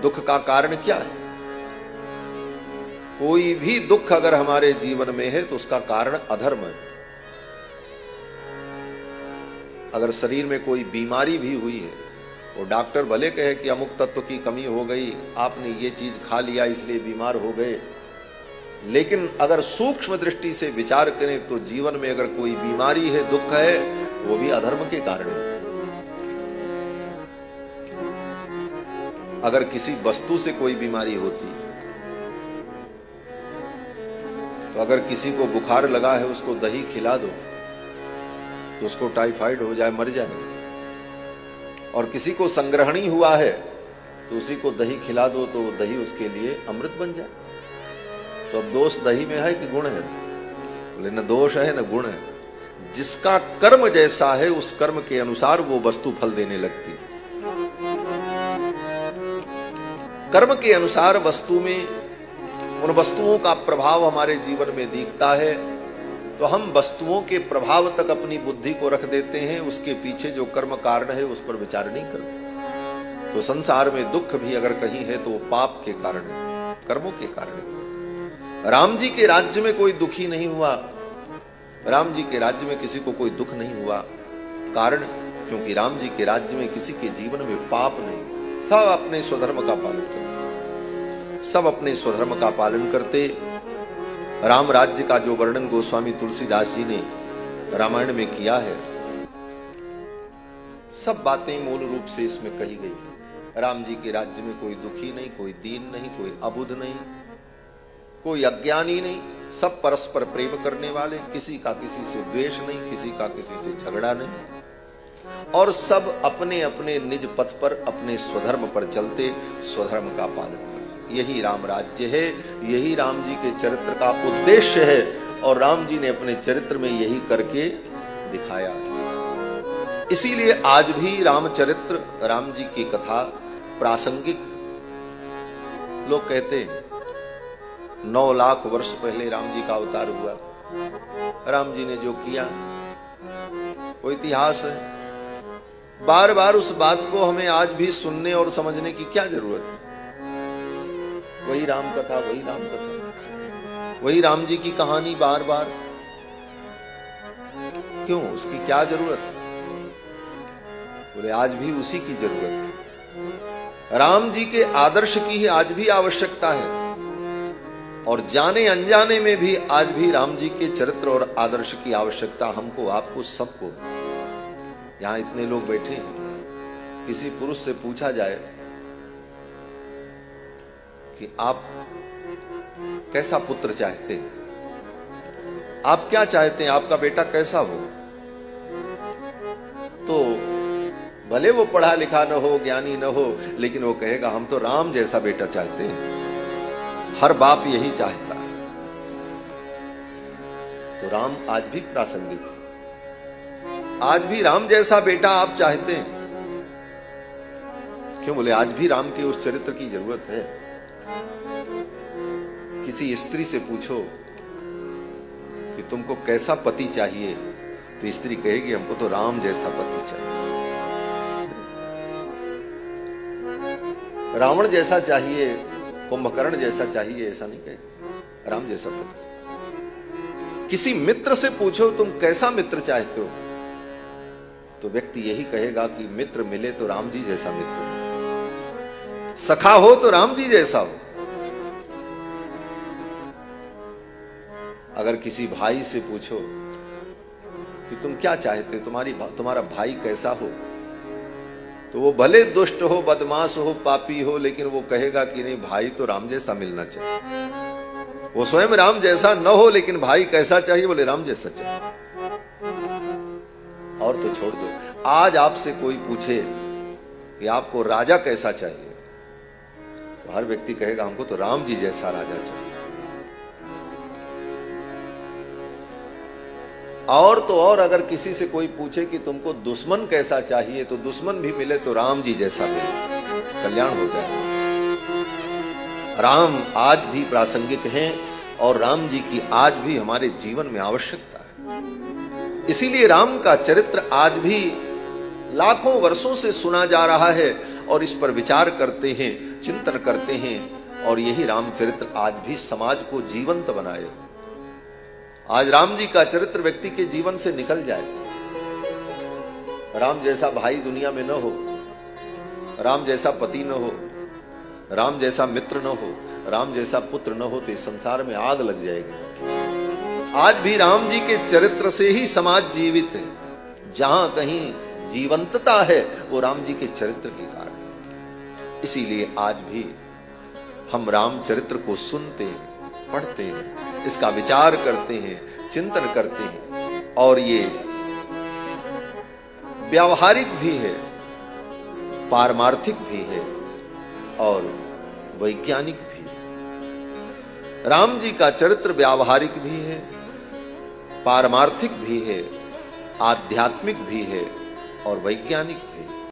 दुख का कारण क्या है? कोई भी दुख अगर हमारे जीवन में है तो उसका कारण अधर्म है। अगर शरीर में कोई बीमारी भी हुई है, वो डॉक्टर भले कहे कि अमुक तत्व की कमी हो गई, आपने ये चीज खा लिया इसलिए बीमार हो गए, लेकिन अगर सूक्ष्म दृष्टि से विचार करें तो जीवन में अगर कोई बीमारी है, दुख है, वो भी अधर्म के कारण है। अगर किसी वस्तु से कोई बीमारी होती, तो अगर किसी को बुखार लगा है उसको दही खिला दो तो उसको टाइफाइड हो जाए, मर जाए। और किसी को संग्रहणी हुआ है तो उसी को दही खिला दो तो दही उसके लिए अमृत बन जाए। तो अब दोष दही में है कि गुण है? बोले न दोष है न गुण है। जिसका कर्म जैसा है उस कर्म के अनुसार वो वस्तु फल देने लगती है। कर्म के अनुसार वस्तु में उन वस्तुओं का प्रभाव हमारे जीवन में दिखता है, तो हम वस्तुओं के प्रभाव तक अपनी बुद्धि को रख देते हैं, उसके पीछे जो कर्म कारण है उस पर विचार नहीं करते। तो संसार में दुख भी अगर कहीं है तो वो पाप के कारण है, कर्मों के कारण है। राम जी के राज्य में कोई दुखी नहीं हुआ, राम जी के राज्य में किसी को कोई दुख नहीं हुआ। कारण क्योंकि राम जी के राज्य में किसी के जीवन में पाप नहीं, सब अपने स्वधर्म का पालन करते, सब अपने स्वधर्म का पालन करते। राम राज्य का जो वर्णन गोस्वामी तुलसीदास जी ने रामायण में किया है, सब बातें मूल रूप से इसमें कही गई। राम जी के राज्य में कोई दुखी नहीं, कोई दीन नहीं, कोई अबुध नहीं, कोई अज्ञानी नहीं, सब परस्पर प्रेम करने वाले, किसी का किसी से द्वेष नहीं, किसी का किसी से झगड़ा नहीं, और सब अपने अपने निज पथ पर अपने स्वधर्म पर चलते, स्वधर्म का पालन करते। यही राम राज्य है, यही राम जी के चरित्र का उद्देश्य है, और राम जी ने अपने चरित्र में यही करके दिखाया। इसीलिए आज भी रामचरित्र, राम जी की कथा प्रासंगिक। लोग कहते हैं 9 लाख वर्ष पहले राम जी का अवतार हुआ, राम जी ने जो किया वो इतिहास है। बार बार उस बात को हमें आज भी सुनने और समझने की क्या जरूरत है? वही राम कथा, वही राम कथा, वही राम जी की कहानी बार बार क्यों? उसकी क्या जरूरत है? बोले आज भी उसी की जरूरत है। राम जी के आदर्श की ही आज भी आवश्यकता है, और जाने अनजाने में भी आज भी राम जी के चरित्र और आदर्श की आवश्यकता हमको, आपको, सबको। यहां इतने लोग बैठे हैं, किसी पुरुष से पूछा जाए कि आप कैसा पुत्र चाहते हैं, आप क्या चाहते हैं, आपका बेटा कैसा हो, तो भले वो पढ़ा लिखा न हो, ज्ञानी न हो, लेकिन वो कहेगा हम तो राम जैसा बेटा चाहते हैं। हर बाप यही चाहता है। तो राम आज भी प्रासंगिक है, आज भी राम जैसा बेटा आप चाहते हैं। क्यों? बोले आज भी राम के उस चरित्र की जरूरत है। किसी स्त्री से पूछो कि तुमको कैसा पति चाहिए, तो स्त्री कहेगी हमको तो राम जैसा पति चाहिए। रावण जैसा चाहिए, कुंभकर्ण जैसा चाहिए, ऐसा नहीं कहे, राम जैसा पति चाहिए। किसी मित्र से पूछो तुम कैसा मित्र चाहते हो, तो व्यक्ति यही कहेगा कि मित्र मिले तो राम जी जैसा मित्र, सखा हो तो राम जी जैसा हो। अगर किसी भाई से पूछो कि तुम क्या चाहते, तुम्हारा भाई कैसा हो, तो वो भले दुष्ट हो, बदमाश हो, पापी हो, लेकिन वो कहेगा कि नहीं भाई तो राम जैसा मिलना चाहिए। वो स्वयं राम जैसा न हो, लेकिन भाई कैसा चाहिए? बोले राम जैसा चाहिए। और तो छोड़ दो, आज आपसे कोई पूछे कि आपको राजा कैसा चाहिए, तो हर व्यक्ति कहेगा हमको तो राम जी जैसा राजा चाहिए। और तो और अगर किसी से कोई पूछे कि तुमको दुश्मन कैसा चाहिए, तो दुश्मन भी मिले तो राम जी जैसा मिले, कल्याण हो जाए। राम आज भी प्रासंगिक हैं, और राम जी की आज भी हमारे जीवन में आवश्यकता है। इसीलिए राम का चरित्र आज भी लाखों वर्षों से सुना जा रहा है, और इस पर विचार करते हैं। चिंतन करते हैं और यही रामचरित्र आज भी समाज को जीवंत बनाए। आज राम जी का चरित्र व्यक्ति के जीवन से निकल जाए। राम जैसा भाई दुनिया में न हो, राम जैसा पति न हो, राम जैसा मित्र न हो, राम जैसा पुत्र न हो तो इस संसार में आग लग जाएगी। आज भी राम जी के चरित्र से ही समाज जीवित है। जहां कहीं जीवंतता है वो राम जी के चरित्र के कारण। इसीलिए आज भी हम रामचरित्र को सुनते हैं, पढ़ते हैं, इसका विचार करते हैं, चिंतन करते हैं और ये व्यावहारिक भी है, पारमार्थिक भी है और वैज्ञानिक भी है। राम जी का चरित्र व्यावहारिक भी है, पारमार्थिक भी है, आध्यात्मिक भी है और वैज्ञानिक भी है।